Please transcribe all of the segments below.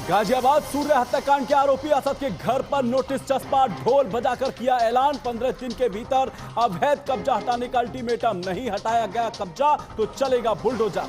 गाजियाबाद सूर्य हत्याकांड के आरोपी असद के घर पर नोटिस चस्पा, ढोल बजाकर किया ऐलान। 15 दिन के भीतर अवैध कब्जा हटाने का अल्टीमेटम, नहीं हटाया गया कब्जा तो चलेगा बुलडोजर।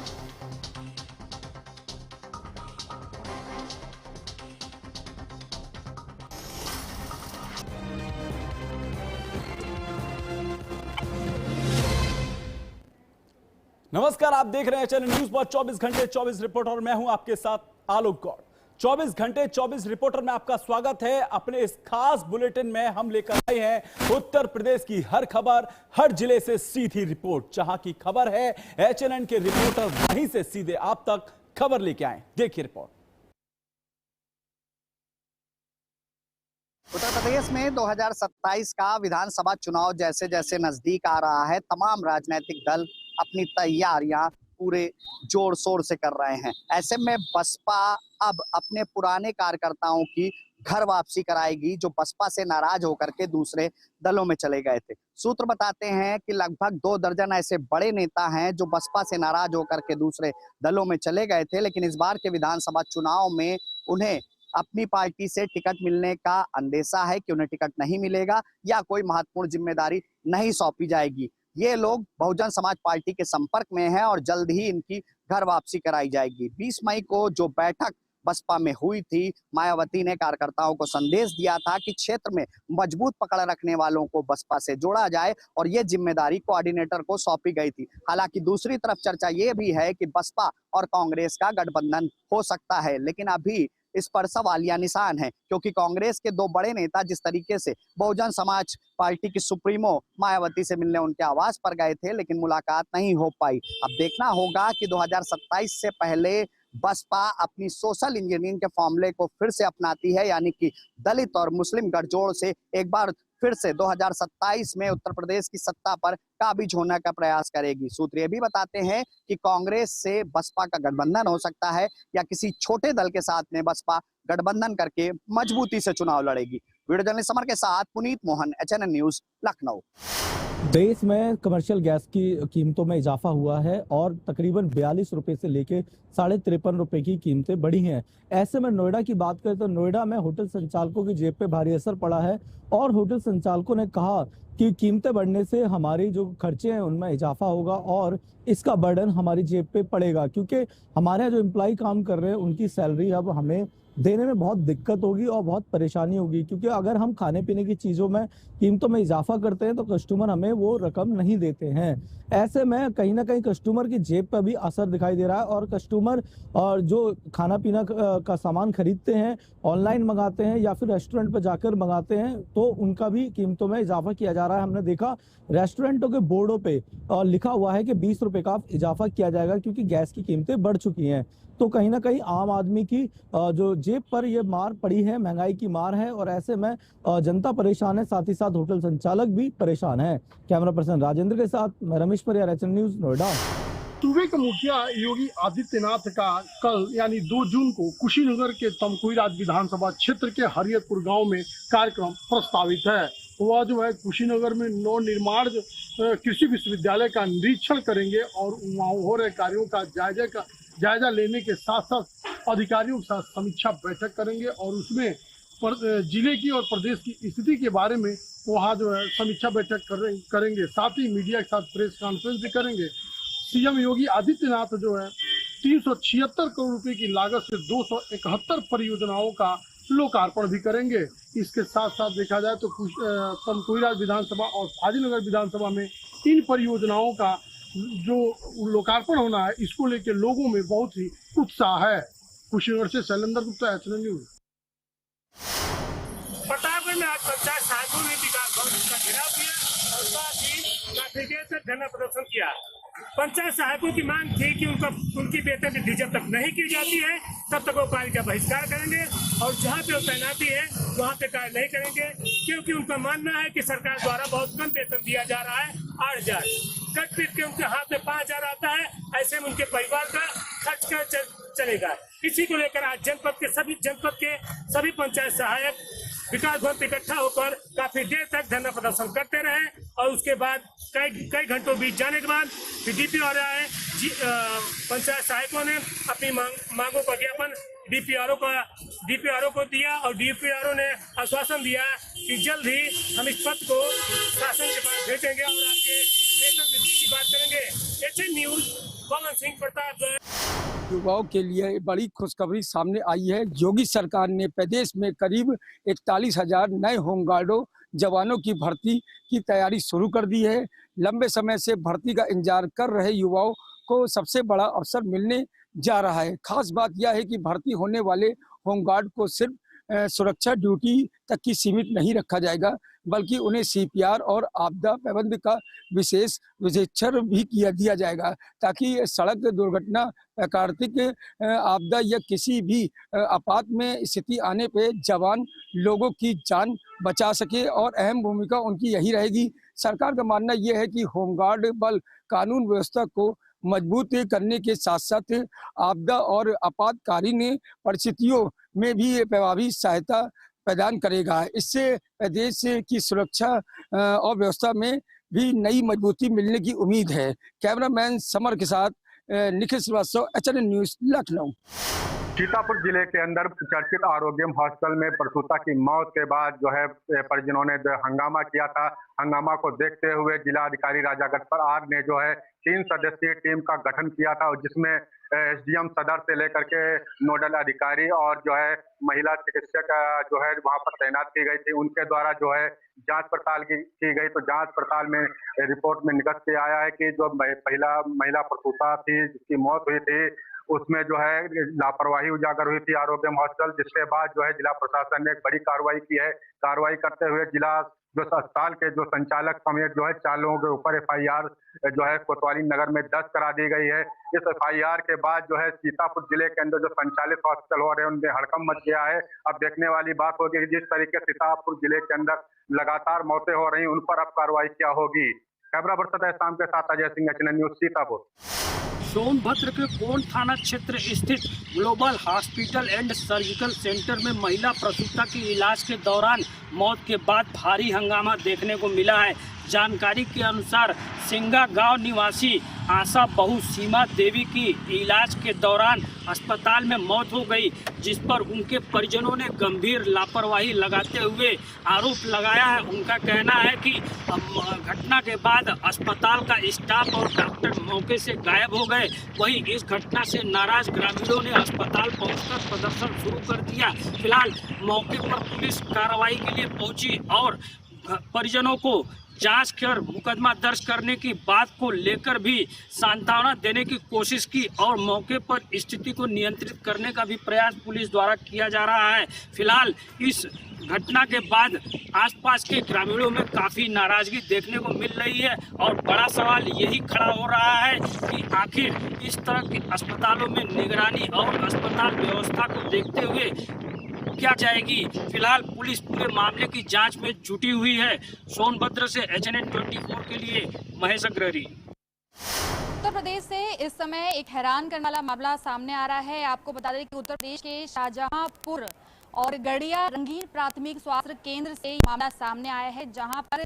नमस्कार, आप देख रहे हैं चैनल न्यूज पर 24 घंटे 24 रिपोर्टर और मैं हूं आपके साथ आलोक गौड़। 24 घंटे 24 रिपोर्टर में आपका स्वागत है। अपने इस खास बुलेटिन में हम लेकर आए हैं उत्तर प्रदेश की हर खबर, हर जिले से सीधी रिपोर्ट। जहां की खबर है एचएनएन के रिपोर्टर वहीं से सीधे आप तक खबर लेके आए। देखिए रिपोर्ट। उत्तर प्रदेश में 2027 का विधानसभा चुनाव जैसे जैसे नजदीक आ रहा है, तमाम राजनीतिक दल अपनी तैयारियां पूरे जोर शोर से कर रहे हैं। ऐसे में बसपा अब अपने पुराने कार्यकर्ताओं की घर वापसी कराएगी, जो बसपा से नाराज होकर के दूसरे दलों में चले गए थे। सूत्र बताते हैं कि लगभग 2 दर्जन ऐसे बड़े नेता हैं जो बसपा से नाराज होकर के दूसरे दलों में चले गए थे, लेकिन इस बार के विधानसभा चुनाव में उन्हें अपनी पार्टी से टिकट मिलने का अंदेशा है कि उन्हें टिकट नहीं मिलेगा या कोई महत्वपूर्ण जिम्मेदारी नहीं सौंपी जाएगी। ये लोग बहुजन समाज पार्टी के संपर्क में हैं और जल्द ही इनकी घर वापसी कराई जाएगी। 20 मई को जो बैठक बसपा में हुई थी, मायावती ने कार्यकर्ताओं को संदेश दिया था कि क्षेत्र में मजबूत पकड़ रखने वालों को बसपा से जोड़ा जाए और ये जिम्मेदारी कोऑर्डिनेटर को सौंपी गई थी। हालांकि दूसरी तरफ चर्चा ये भी है कि बसपा और कांग्रेस का गठबंधन हो सकता है, लेकिन अभी इस पर सवालिया निशान है, क्योंकि कांग्रेस के 2 बड़े नेता जिस तरीके से बहुजन समाज पार्टी की सुप्रीमो मायावती से मिलने उनके आवास पर गए थे, लेकिन मुलाकात नहीं हो पाई। अब देखना होगा कि 2027 से पहले बसपा अपनी सोशल इंजीनियरिंग के फॉर्मूले को फिर से अपनाती है, यानी कि दलित और मुस्लिम गठजोड़ से एक बार फिर से 2027 में उत्तर प्रदेश की सत्ता पर काबिज होने का प्रयास करेगी। सूत्र ये भी बताते हैं कि कांग्रेस से बसपा का गठबंधन हो सकता है या किसी छोटे दल के साथ में बसपा गठबंधन करके मजबूती से चुनाव लड़ेगी। वीडियो जर्नलिस्ट समर के साथ पुनीत मोहन, एचएनएन न्यूज, लखनऊ। देश में कमर्शियल गैस की कीमतों में इजाफा हुआ है और तकरीबन 42 रुपए से लेके 53.5 रुपए की कीमतें बढ़ी हैं। ऐसे में नोएडा की बात करें तो नोएडा में होटल संचालकों की जेब पे भारी असर पड़ा है और होटल संचालकों ने कहा कि कीमतें बढ़ने से हमारी जो खर्चे हैं उनमें इजाफा होगा और इसका बर्डन हमारी जेब पे पड़ेगा, क्योंकि हमारे यहाँ जो एम्प्लॉय काम कर रहे हैं उनकी सैलरी अब हमें देने में बहुत दिक्कत होगी और बहुत परेशानी होगी, क्योंकि अगर हम खाने पीने की चीज़ों में कीमतों में इजाफा करते हैं तो कस्टमर हमें वो रकम नहीं देते हैं। ऐसे में कहीं ना कहीं कस्टमर की जेब पर भी असर दिखाई दे रहा है और कस्टमर और जो खाना पीना का सामान खरीदते हैं, ऑनलाइन मंगाते हैं या फिर रेस्टोरेंट पर जाकर मंगाते हैं, तो उनका भी कीमतों में इजाफा किया जा रहा है। हमने देखा रेस्टोरेंटों के बोर्डों पे लिखा हुआ है कि 20 रुपए का इजाफा किया जाएगा, क्योंकि गैस की कीमतें बढ़ चुकी हैं। तो कहीं ना कहीं आम आदमी की जो जेब पर ये मार पड़ी है, महंगाई की मार है और ऐसे में जनता परेशान है, साथ ही साथ होटल संचालक भी परेशान है। कैमरा पर्सन राजेंद्र के साथ मैं रमेश परियार, एचएनएन न्यूज, नोएडा। सूबे के मुखिया योगी आदित्यनाथ का कल यानी 2 जून को कुशीनगर के तमकुहीराज विधानसभा क्षेत्र के हरियतपुर गांव में कार्यक्रम प्रस्तावित है। वह जो है कुशीनगर में नवनिर्माण कृषि विश्वविद्यालय का निरीक्षण करेंगे और वहाँ हो रहे कार्यों का जायजा लेने के साथ साथ अधिकारियों के साथ समीक्षा बैठक करेंगे और उसमें जिले की और प्रदेश की स्थिति के बारे में वहाँ जो है समीक्षा बैठक करेंगे। साथ ही मीडिया के साथ प्रेस कॉन्फ्रेंस भी करेंगे। सीएम योगी आदित्यनाथ जो है 376 करोड़ रुपए की लागत से 271 परियोजनाओं का लोकार्पण भी करेंगे। इसके साथ साथ देखा जाए तो तमकुहीराज विधानसभा और फाजिलनगर विधानसभा में इन परियोजनाओं का जो लोकार्पण होना है, इसको लेकर लोगों में बहुत ही उत्साह है। कुशीनगर से शैलेंद्र गुप्ता, एचएनएन न्यूज। प्रतापगढ़ में आज पंचायत सहायकों ने विकास भवन का घेराव किया और साथ ही लाठी से धरना प्रदर्शन किया। पंचायत सहायकों की मांग थी कि उनकी वेतन वृद्धि जब तक नहीं की जाती है तब तक वो कार्य का बहिष्कार करेंगे और जहाँ पे वो तैनाती है वहाँ पे कार्य नहीं करेंगे, क्योंकि उनका मानना है कि सरकार द्वारा बहुत कम वेतन दिया जा रहा है। 8,000 कट पीट के उनके हाथ में 5,000 आता है। ऐसे में उनके परिवार का खर्च कर चलेगा। इसी को लेकर आज जनपद के सभी पंचायत सहायक विकास भवन पे इकट्ठा होकर काफी देर तक धरना प्रदर्शन करते रहे और उसके बाद कई घंटों बीत जाने के बाद डीपी आ रहा है, पंचायत सहायकों ने अपनी मांगों का ज्ञापन डीपीआरओ को दिया और डीपीआरओ ने आश्वासन दिया कि जल्द ही हम इस पत्र को शासन के पास भेजेंगे और आपके वेतन वृद्धि की बात करेंगे। HN news Pawan Singh Pratap. युवाओं के लिए बड़ी खुशखबरी सामने आई है। योगी सरकार ने प्रदेश में करीब 41,000 नए होमगार्डों जवानों की भर्ती की तैयारी शुरू कर दी है। लंबे समय से भर्ती का इंतजार कर रहे युवाओं को सबसे बड़ा अवसर मिलने जा रहा है। खास बात यह है कि भर्ती होने वाले होमगार्ड को सिर्फ सुरक्षा ड्यूटी तक की सीमित नहीं रखा जाएगा, बल्कि उन्हें सीपीआर और आपदा प्रबंधन का विशेष विशेषण भी दिया जाएगा, ताकि सड़क दुर्घटना, प्राकृतिक आपदा या किसी भी आपात में स्थिति आने पे जवान लोगों की जान बचा सके और अहम भूमिका उनकी यही रहेगी। सरकार का मानना यह है कि होमगार्ड बल कानून व्यवस्था को मजबूत करने के साथ साथ आपदा और आपातकालीन परिस्थितियों में भी प्रभावी सहायता प्रदान करेगा। इससे प्रदेश की सुरक्षा और व्यवस्था में भी नई मजबूती मिलने की उम्मीद है। कैमरामैन समर के साथ निखिल श्रीवास्तव, एचएन न्यूज, लखनऊ। सीतापुर जिले के अंदर चर्चित आरोग्यम हॉस्टल में प्रसूता की मौत के बाद जो है परिजनों ने हंगामा किया था। हंगामा को देखते हुए जिला अधिकारी राजा गटपर आर ने जो है 3 सदस्यीय टीम का गठन किया था, और जिसमें एसडीएम सदर से लेकर के नोडल अधिकारी और जो है महिला चिकित्सक जो है वहां पर तैनात की गई थी। उनके द्वारा जो है जांच पड़ताल की गई, तो जांच पड़ताल में रिपोर्ट में निकल के आया है कि जो पहला महिला प्रसूता थी जिसकी मौत हुई थी, उसमें जो है लापरवाही उजागर हुई थी आरोग्यम हॉस्टल, जिसके बाद जो है जिला प्रशासन ने एक बड़ी कार्रवाई की है। कार्रवाई करते हुए जिला जो अस्पताल के जो संचालक समेत जो है 4 लोगों के ऊपर एफआईआर जो है कोतवाली नगर में दर्ज करा दी गई है। इस एफआईआर के बाद जो है सीतापुर जिले के अंदर जो संचालित हॉस्पिटल हो रहे हैं उनमें हड़कंप मच गया है। अब देखने वाली बात होगी कि जिस तरीके से सीतापुर जिले के अंदर लगातार मौतें हो रही, उन पर अब कार्रवाई क्या होगी। कैमरा पर्सन शाम के साथ अजय सिंह, एचएन न्यूज, सीतापुर। सोनभद्र के कोंड थाना क्षेत्र स्थित global hospital and surgical centre में महिला प्रसूता की इलाज के दौरान मौत के बाद भारी हंगामा देखने को मिला है। जानकारी के अनुसार सिंगा गांव निवासी आशा बहू सीमा देवी की इलाज के दौरान अस्पताल में मौत हो गई, जिस पर उनके परिजनों ने गंभीर लापरवाही लगाते हुए आरोप लगाया है। उनका कहना है कि घटना के बाद अस्पताल का स्टाफ और डॉक्टर मौके से गायब हो गए। वहीं इस घटना से नाराज ग्रामीणों ने अस्पताल पहुंचकर प्रदर्शन शुरू कर दिया। फिलहाल मौके पर पुलिस कार्रवाई के लिए पहुंची और परिजनों को जांच कर मुकदमा दर्ज करने की बात को लेकर भी सांत्वना देने की कोशिश की और मौके पर स्थिति को नियंत्रित करने का भी प्रयास पुलिस द्वारा किया जा रहा है। फिलहाल इस घटना के बाद आसपास के ग्रामीणों में काफ़ी नाराजगी देखने को मिल रही है और बड़ा सवाल यही खड़ा हो रहा है कि आखिर इस तरह के अस्पतालों में निगरानी और अस्पताल व्यवस्था को देखते हुए क्या जाएगी। फिलहाल पुलिस पूरे मामले की जांच में जुटी हुई है। सोनभद्र से एचएन 24 के लिए महेश अग्रहरी। उत्तर प्रदेश से इस समय एक हैरान करने वाला मामला सामने आ रहा है। आपको बता दें कि उत्तर प्रदेश के शाहजहांपुर और गड़िया रंगीन प्राथमिक स्वास्थ्य केंद्र से मामला सामने आया है, जहां पर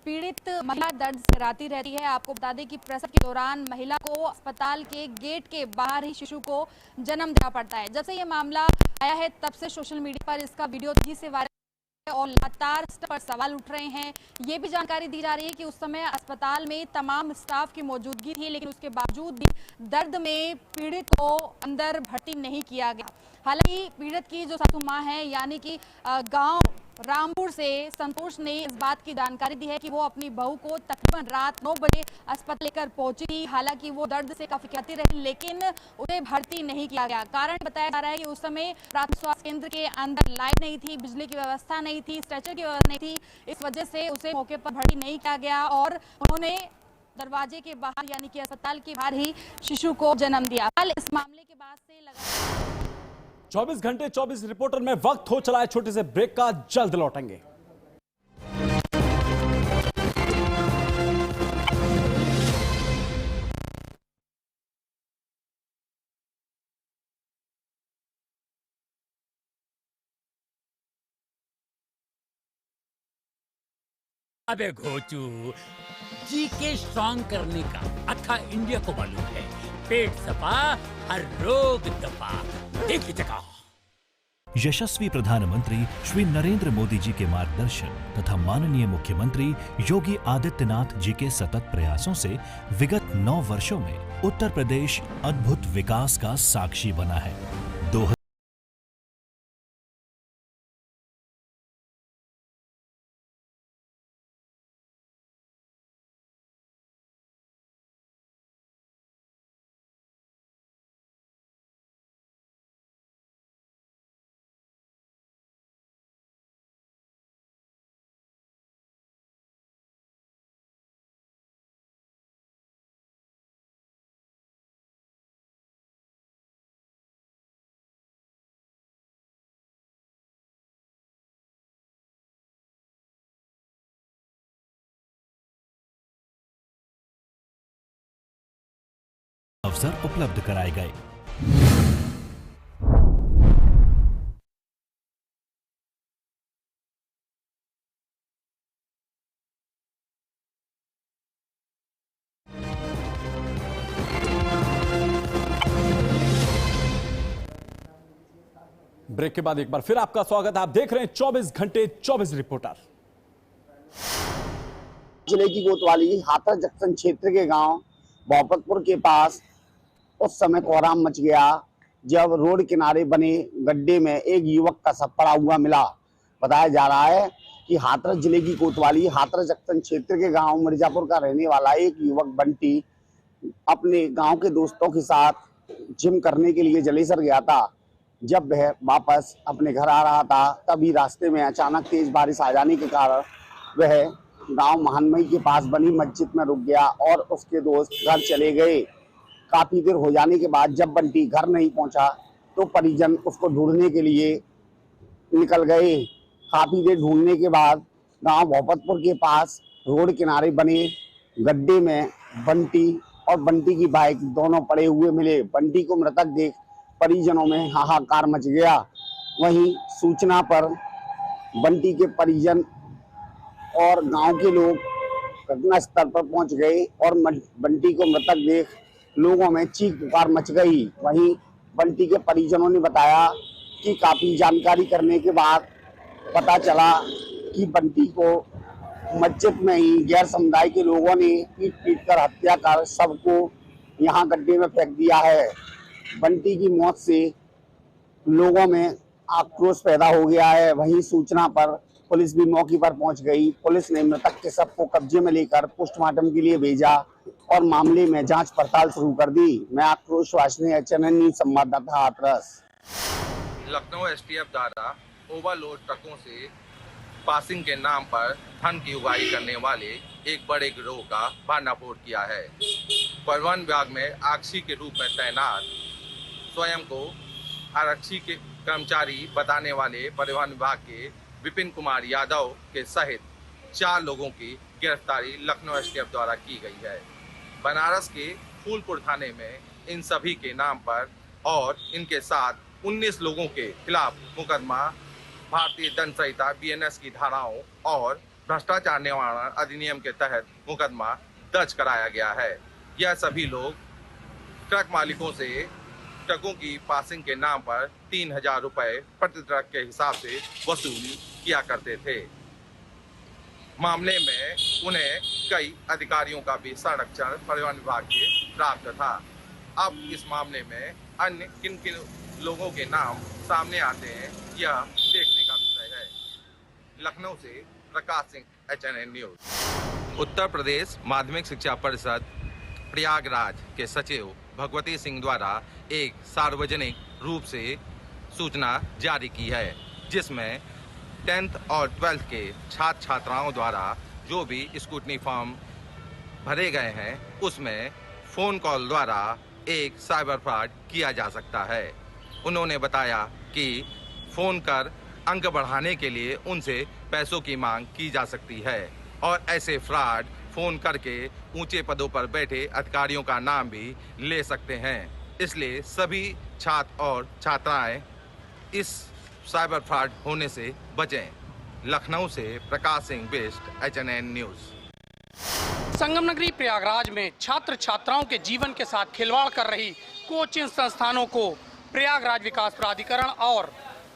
पीड़ित महिला दर्द से कराती रहती है। आपको बता दें कि प्रसव के दौरान महिला को अस्पताल के गेट के बाहर ही शिशु को जन्म देना पड़ता है। जब से ये मामला आया है तब से सोशल मीडिया पर इसका वीडियो तेजी से वायरल और लगातार इस पर सवाल उठ रहे हैं। ये भी जानकारी दी जा रही है कि उस समय अस्पताल में तमाम स्टाफ की मौजूदगी थी, लेकिन उसके बावजूद भी दर्द में पीड़ित को अंदर भर्ती नहीं किया गया। हालांकि पीड़ित की जो सासू मां है, यानी कि गांव रामपुर से संतोष ने इस बात की जानकारी दी है कि वो अपनी बहू को तकरीबन रात 9 बजे अस्पताल लेकर पहुंची थी। हालांकि वो दर्द से काफी कहती रही, लेकिन उसे भर्ती नहीं किया गया। कारण बताया जा रहा है कि उस समय प्राथमिक स्वास्थ्य केंद्र के अंदर लाइट नहीं थी, बिजली की व्यवस्था नहीं थी, स्ट्रेचर की व्यवस्था नहीं थी। इस वजह से उसे मौके पर भर्ती नहीं किया गया और उन्होंने दरवाजे के बाहर यानी कि अस्पताल के बाहर ही शिशु को जन्म दिया। हाल इस मामले के बाद से लगातार 24 घंटे 24 रिपोर्टर में वक्त हो चला है छोटे से ब्रेक का, जल्द लौटेंगे। अबे घोचू, जी के स्ट्रॉन्ग करने का अथा इंडिया को मालूम है पेट सफा, हर रोग दफा। देखी जगह यशस्वी प्रधानमंत्री श्री नरेंद्र मोदी जी के मार्गदर्शन तथा माननीय मुख्यमंत्री योगी आदित्यनाथ जी के सतत प्रयासों से विगत 9 वर्षों में उत्तर प्रदेश अद्भुत विकास का साक्षी बना है। अवसर उपलब्ध कराए गए। ब्रेक के बाद एक बार फिर आपका स्वागत है। आप देख रहे हैं 24 घंटे 24 रिपोर्टर। जिले की कोतवाली हाथरस जंक्शन क्षेत्र के गांव भोपतपुर के पास उस समय कोहराम मच गया जब रोड किनारे बने गड्ढे में एक युवक का शव पड़ा हुआ मिला। बताया जा रहा है कि हाथरस जिले की कोतवाली हाथरस जंक्शन क्षेत्र के गांव मिर्जापुर का रहने वाला एक युवक बंटी अपने गांव के दोस्तों के साथ जिम करने के लिए जलेसर गया था। जब वह वापस अपने घर आ रहा था तभी रास्ते में अचानक तेज बारिश आ जाने के कारण वह गांव महानमई के पास बनी मस्जिद में रुक गया और उसके दोस्त घर चले गए। काफी देर हो जाने के बाद जब बंटी घर नहीं पहुंचा तो परिजन उसको ढूंढने के लिए निकल गए। काफी देर ढूंढने के बाद गांव भोपतपुर के पास रोड किनारे बने गड्ढे में बंटी और बंटी की बाइक दोनों पड़े हुए मिले। बंटी को मृतक देख परिजनों में हाहाकार मच गया। वहीं सूचना पर बंटी के परिजन और गांव के लोग घटनास्थल पर पहुंच गए और बंटी को मृतक देख लोगों में चीख पुकार मच गई। वहीं बंटी के परिजनों ने बताया कि काफी जानकारी करने के बाद पता चला कि बंटी को मस्जिद में ही गैर समुदाय के लोगों ने पीट कर हत्या कर सबको यहाँ गड्ढे में फेंक दिया है। बंटी की मौत से लोगों में आक्रोश पैदा हो गया है। वहीं सूचना पर पुलिस भी मौके पर पहुंच गई। पुलिस ने मृतक के शव को कब्जे में लेकर पोस्टमार्टम के लिए भेजा और मामले में जांच पड़ताल शुरू कर दी। मैं आक्रोश वासनी HNN न्यूज संवाददाता हाथरस। लखनऊ STF द्वारा ओवरलोड ट्रकों से पासिंग के नाम पर धन की उगाही करने वाले एक बड़े गिरोह का भंडाफोड़ किया है। परिवहन विभाग में आरक्षी के रूप में तैनात स्वयं को आरक्षी के कर्मचारी बताने वाले परिवहन विभाग के विपिन कुमार यादव के सहित 4 लोगों की गिरफ्तारी लखनऊ STF द्वारा की गई है। बनारस के फूलपुर थाने में इन सभी के नाम पर और इनके साथ 19 लोगों के खिलाफ मुकदमा भारतीय दंड संहिता BNS की धाराओं और भ्रष्टाचार निवारण अधिनियम के तहत मुकदमा दर्ज कराया गया है। यह सभी लोग ट्रक मालिकों से ट्रकों की पासिंग के नाम पर 3000 रुपए प्रति ट्रक के हिसाब से वसूली किया करते थे। मामले में उन्हें कई अधिकारियों का भी संरक्षण परिवहन विभाग के प्राप्त था। अब इस मामले में अन्य किन किन लोगों के नाम सामने आते हैं यह देखने का विषय है। लखनऊ से प्रकाश सिंह, HNN न्यूज। उत्तर प्रदेश माध्यमिक शिक्षा परिषद प्रयागराज के सचिव भगवती सिंह द्वारा एक सार्वजनिक रूप से सूचना जारी की है, जिसमें 10th और 12th के छात्र छात्राओं द्वारा जो भी स्क्रूटनी फॉर्म भरे गए हैं उसमें फ़ोन कॉल द्वारा एक साइबर फ्रॉड किया जा सकता है। उन्होंने बताया कि फ़ोन कर अंक बढ़ाने के लिए उनसे पैसों की मांग की जा सकती है और ऐसे फ्रॉड फ़ोन करके ऊंचे पदों पर बैठे अधिकारियों का नाम भी ले सकते हैं। इसलिए सभी छात्र और छात्राएं इस साइबर फ्रॉड होने से बचें। लखनऊ से Prakash Singh best, HNN news. संगम नगरी प्रयागराज में छात्र छात्राओं के जीवन के साथ खिलवाड़ कर रही कोचिंग संस्थानों को प्रयागराज विकास प्राधिकरण और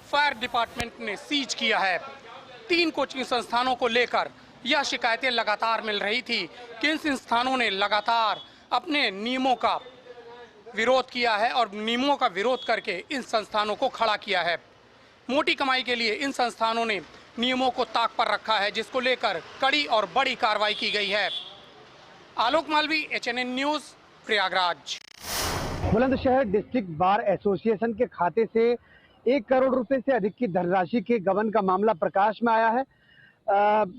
फायर डिपार्टमेंट ने सीज किया है। 3 कोचिंग संस्थानों को लेकर यह शिकायतें लगातार मिल रही थी कि इन संस्थानों ने लगातार अपने नियमों का विरोध किया है और नियमों का विरोध करके इन संस्थानों को खड़ा किया है। मोटी कमाई के लिए इन संस्थानों ने नियमों को ताक पर रखा है, जिसको लेकर कड़ी और बड़ी कार्रवाई की गई है। Alok Malvi, HNN news, Prayagraj. Bulandshahr district bar association के खाते से 1 करोड़ रुपए से अधिक की धनराशि के गबन का मामला प्रकाश में आया है।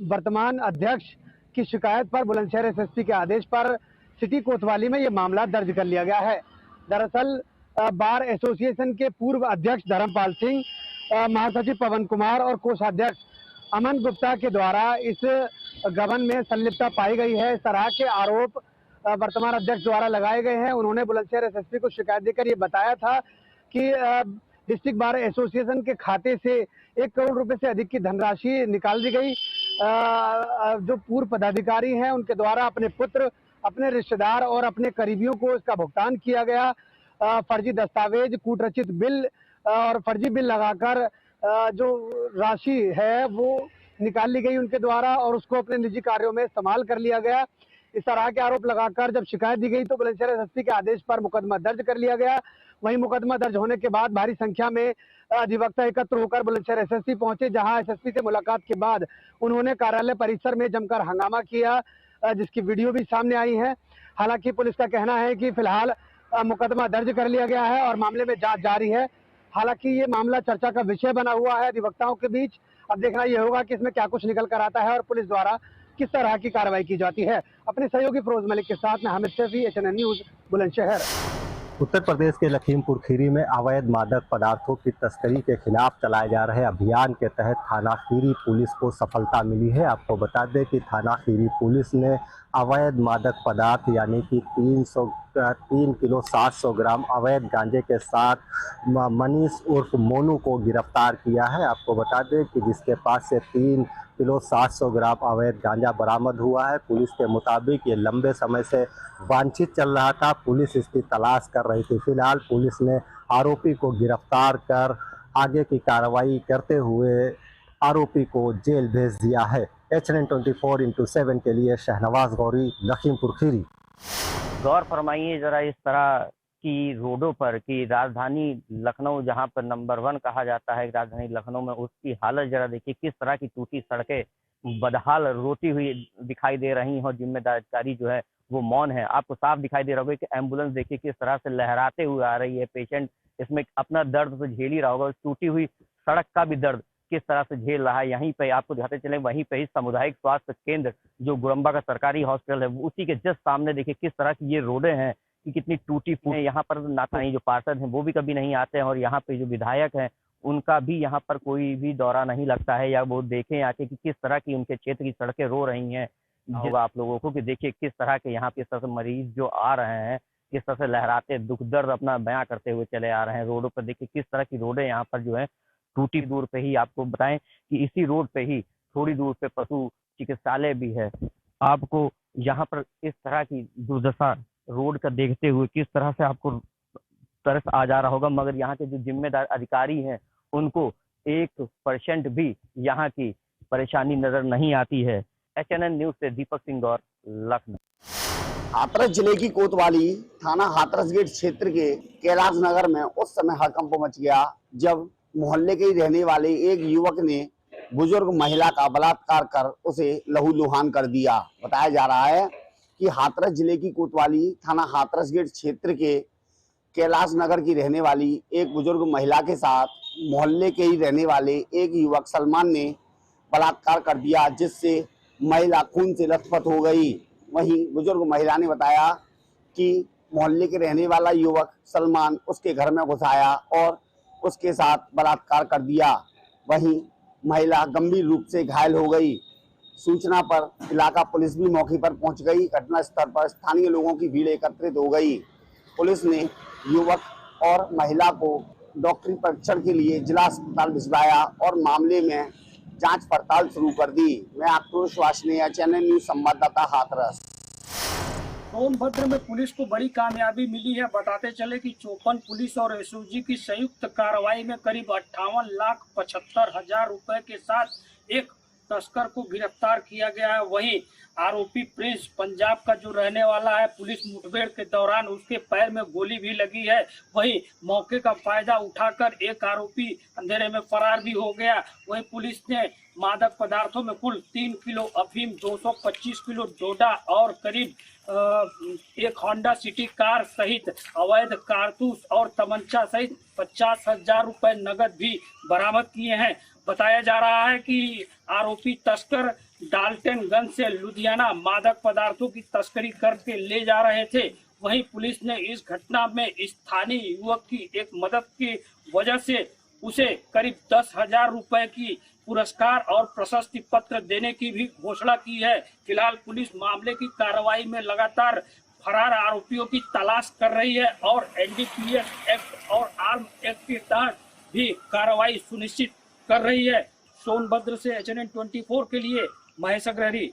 वर्तमान अध्यक्ष की शिकायत पर बुलंदशहर SSP के आदेश पर सिटी कोतवाली में यह मामला दर्ज कर लिया गया है। दरअसल बार एसोसिएशन के पूर्व अध्यक्ष धर्मपाल सिंह, महासचिव पवन कुमार और कोषाध्यक्ष अमन गुप्ता के द्वारा इस गबन में संलिप्तता पाई गई है। इस तरह के आरोप वर्तमान अध्यक्ष द्वारा लगाए गए हैं। उन्होंने बुलंदशहर SSP को शिकायत देकर ये बताया था कि डिस्ट्रिक्ट बार एसोसिएशन के खाते से 1 करोड़ रुपए से अधिक की धनराशि निकाल दी गई। जो पूर्व पदाधिकारी हैं उनके द्वारा अपने पुत्र, अपने रिश्तेदार और अपने करीबियों को इसका भुगतान किया गया। फर्जी दस्तावेज, कूटरचित बिल और फर्जी बिल लगाकर जो राशि है वो निकाल ली गई उनके द्वारा और उसको अपने निजी कार्यों में इस्तेमाल कर लिया गया। इस तरह के आरोप लगाकर जब शिकायत दी गई तो बुलंदशहर SSP के आदेश पर मुकदमा दर्ज कर लिया गया। वहीं मुकदमा दर्ज होने के बाद भारी संख्या में अधिवक्ता एकत्र होकर बुलंदशहर SSP पहुंचे, जहां SSP से मुलाकात के बाद उन्होंने कार्यालय परिसर में जमकर हंगामा किया, जिसकी वीडियो भी सामने आई है। हालांकि पुलिस का कहना है कि फिलहाल मुकदमा दर्ज कर लिया गया है और मामले में जांच जारी है। हालांकि ये मामला चर्चा का विषय बना हुआ है अधिवक्ताओं के बीच। अब देखना यह होगा कि इसमें क्या कुछ निकल कर आता है और पुलिस द्वारा किस तरह की कार्रवाई की जाती है। अपने सहयोगी फिरोज मलिक के साथ मैं हामिद सैफी, HNN न्यूज, बुलंदशहर। उत्तर प्रदेश के लखीमपुर खीरी में अवैध मादक पदार्थों की तस्करी के खिलाफ चलाए जा रहे अभियान के तहत थाना खीरी पुलिस को सफलता मिली है। आपको बता दें कि थाना खीरी पुलिस ने अवैध मादक पदार्थ यानी कि 3 किलो 700 ग्राम अवैध गांजे के साथ मनीष उर्फ मोनू को गिरफ्तार किया है। आपको बता दें कि जिसके पास से 3 किलो 700 ग्राम अवैध गांजा बरामद हुआ है। पुलिस के मुताबिक ये लंबे समय से वांछित चल रहा था, पुलिस इसकी तलाश कर रही थी। फिलहाल पुलिस ने आरोपी को गिरफ्तार कर आगे की कार्रवाई करते हुए आरोपी को जेल भेज दिया है। HNN 24/7 के लिए शहनवाज गौरी, लखीमपुर खीरी। गौर फरमाइए जरा इस तरह की रोडों पर कि राजधानी लखनऊ जहां पर नंबर 1 कहा जाता है राजधानी लखनऊ में, उसकी हालत जरा देखिए। किस तरह की टूटी सड़कें बदहाल रोती हुई दिखाई दे रही हैं और जिम्मेदारी जो है वो मौन है। आपको साफ दिखाई दे रहा होगा कि एम्बुलेंस देखिए किस तरह से लहराते हुए आ रही है। पेशेंट इसमें अपना दर्द तो झेल ही रहा होगा, टूटी हुई सड़क का भी दर्द किस तरह से झेल रहा है। यहीं पे आपको दिखाते चले, वहीं पे ही सामुदायिक स्वास्थ्य केंद्र जो गुरम्बा का सरकारी हॉस्पिटल है उसी के जस्ट सामने देखिए किस तरह की ये रोडें हैं कि कितनी टूटी फूटी। यहाँ पर नाता जो पार्षद हैं वो भी कभी नहीं आते हैं और यहाँ पे जो विधायक हैं उनका भी यहाँ पर कोई भी दौरा नहीं लगता है या वो देखें आके कि किस तरह की उनके क्षेत्र की सड़कें रो रही हैं। होगा आप लोगों को कि देखिए किस तरह के यहाँ पे इस तरह से मरीज जो आ रहे हैं किस तरह से लहराते दुख दर्द अपना बयां करते हुए चले आ रहे हैं। रोडों पर देखिए किस तरह की रोडें यहाँ पर जो है टूटी। दूर पे ही आपको बताएं कि इसी रोड पे ही थोड़ी दूर पे पशु चिकित्सालय भी है। आपको यहाँ पर इस तरह की दुर्दशा रोड का देखते हुए किस तरह से आपको तरस आ जा रहा होगा, मगर यहाँ के जो जिम्मेदार अधिकारी हैं उनको 1% भी यहाँ की परेशानी नजर नहीं आती है। HNN न्यूज से दीपक सिंह गौर, लखनऊ। हाथरस जिले की कोतवाली थाना हाथरस गेट क्षेत्र के कैलाश नगर में उस समय हड़कंप मच गया जब मोहल्ले के ही रहने वाले एक युवक ने बुजुर्ग महिला का बलात्कार कर उसे लहूलुहान कर दिया। बताया जा रहा है कि हाथरस जिले की कोतवाली थाना हाथरस गेट क्षेत्र के कैलाश नगर की रहने वाली एक बुजुर्ग महिला के साथ मोहल्ले के ही रहने वाले एक युवक सलमान ने बलात्कार कर दिया, जिससे महिला खून से लथपथ हो गई। वहीं बुजुर्ग महिला ने बताया कि मोहल्ले के रहने वाला युवक सलमान उसके घर में घुस आया और उसके साथ बलात्कार कर दिया। वहीं महिला गंभीर रूप से घायल हो गई। सूचना पर इलाका पुलिस भी मौके पर पहुंच गई। घटनास्थल पर स्थानीय लोगों की भीड़ एकत्रित हो गई। पुलिस ने युवक और महिला को डॉक्टरी परीक्षण के लिए जिला अस्पताल भिजवाया और मामले में जांच पड़ताल शुरू कर दी। मैं आक्रोश वासनीय, HNN न्यूज संवाददाता हाथरस। सोनभद्र में पुलिस को बड़ी कामयाबी मिली है। बताते चले कि चौपन पुलिस और एसओजी की संयुक्त कार्रवाई में करीब 58,75,000 रुपए के साथ एक तस्कर को गिरफ्तार किया गया है। वहीं आरोपी प्रिंस पंजाब का जो रहने वाला है, पुलिस मुठभेड़ के दौरान उसके पैर में गोली भी लगी है। वहीं मौके का फायदा उठाकर एक आरोपी अंधेरे में फरार भी हो गया। वहीं पुलिस ने मादक पदार्थों में कुल 3 किलो अफीम, 225 किलो डोडा और करीब एक होंडा सिटी कार सहित अवैध कारतूस और तमंचा सहित 50,000 रुपए नगद भी बरामद किए हैं। बताया जा रहा है कि आरोपी तस्कर डाल्टनगंज से लुधियाना मादक पदार्थों की तस्करी करके ले जा रहे थे। वहीं पुलिस ने इस घटना में स्थानीय युवक की एक मदद की वजह से उसे करीब 10,000 रुपए की पुरस्कार और प्रशस्ति पत्र देने की भी घोषणा की है। फिलहाल पुलिस मामले की कार्रवाई में लगातार फरार आरोपियों की तलाश कर रही है और एनडीपीएस एक्ट और आर्म एक्ट के तहत भी कार्रवाई सुनिश्चित कर रही है। सोनभद्र से HNN 24 के लिए महेश अग्रहरी।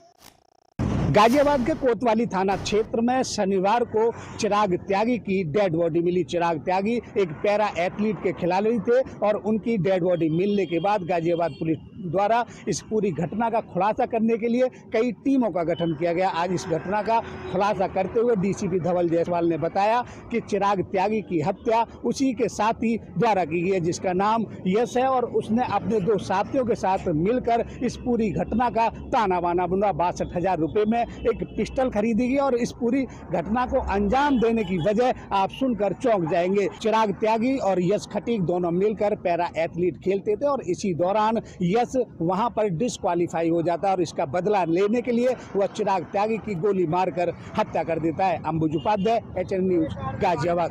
गाजियाबाद के कोतवाली थाना क्षेत्र में शनिवार को चिराग त्यागी की डेड बॉडी मिली। चिराग त्यागी एक पैरा एथलीट के खिलाड़ी थे और उनकी डेड बॉडी मिलने के बाद गाजियाबाद पुलिस द्वारा इस पूरी घटना का खुलासा करने के लिए कई टीमों का गठन किया गया। आज इस घटना का खुलासा करते हुए डीसीपी धवल जायसवाल ने बताया कि चिराग त्यागी की हत्या उसी के साथी द्वारा की गई है जिसका नाम यश है और उसने अपने 2 साथियों के साथ मिलकर इस पूरी घटना का ताना बाना बुना। 62,000 रुपये में एक पिस्टल खरीदी गई और इस पूरी घटना को अंजाम देने की वजह आप सुनकर चौंक जाएंगे। चिराग त्यागी और यश खटीक दोनों मिलकर पैरा एथलीट खेलते थे और इसी दौरान यश वहां पर डिस्क्वालीफाई हो जाता है और इसका बदला लेने के लिए वह चिराग त्यागी की गोली मारकर हत्या कर देता है। Ambuj Upadhyay, HN news, Ghaziabad.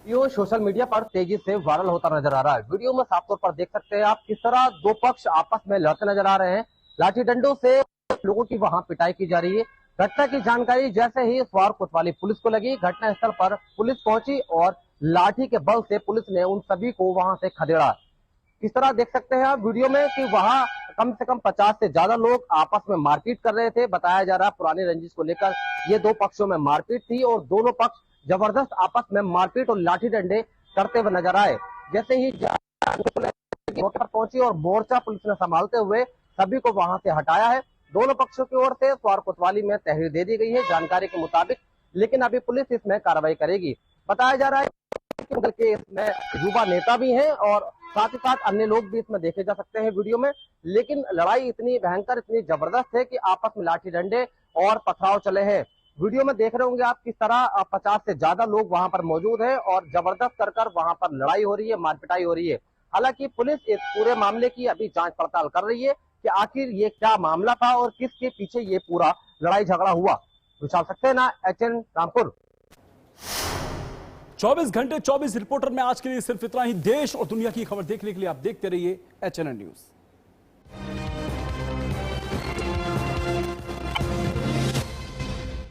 Video social media पर तेजी से वायरल होता नजर आ रहा है। वीडियो में साफ तौर पर देख सकते हैं आप किस तरह 2 पक्ष आपस में लड़ते नजर आ रहे हैं। लाठी डंडों से लोगों की वहां पिटाई की जा रही है। घटना की जानकारी जैसे ही स्वार कोतवाली पुलिस को लगी, घटना स्थल पर पुलिस पहुंची और लाठी के बल से पुलिस ने उन सभी को वहां से खदेड़ा। किस तरह देख सकते हैं आप वीडियो में कि वहां कम से कम 50 से ज्यादा लोग आपस में मारपीट कर रहे थे। बताया जा रहा है पुरानी रंजिश को लेकर ये 2 पक्षों में मारपीट थी और दोनों पक्ष जबरदस्त आपस में मारपीट और लाठी डंडे करते हुए नजर आए। जैसे ही मौके पर पहुंची और मोर्चा पुलिस ने संभालते हुए सभी को वहां से हटाया है। दोनों पक्षों की ओर से स्वार कोतवाली में तहरीर दे दी गई है जानकारी के मुताबिक, लेकिन अभी पुलिस इसमें कार्रवाई करेगी। बताया जा रहा है कि इसमें युवा नेता भी हैं और साथ ही साथ अन्य लोग भी इसमें देखे जा सकते हैं वीडियो में। लेकिन लड़ाई इतनी भयंकर, इतनी जबरदस्त है कि आपस में लाठी डंडे और पथराव चले हैं। वीडियो में देख रहे होंगे आप किस तरह 50 से ज्यादा लोग वहां पर मौजूद हैं और जबरदस्त कर वहां पर लड़ाई हो रही है, मारपिटाई हो रही है। हालांकि पुलिस इस पूरे मामले की अभी जांच पड़ताल कर रही है कि आखिर ये क्या मामला था और किसके पीछे ये पूरा लड़ाई झगड़ा हुआ। विशाल सक्सेना, HN रामपुर। 24 घंटे 24 रिपोर्टर में आज के लिए सिर्फ इतना ही। देश और दुनिया की खबर देखने के लिए आप देखते रहिए HNN न्यूज।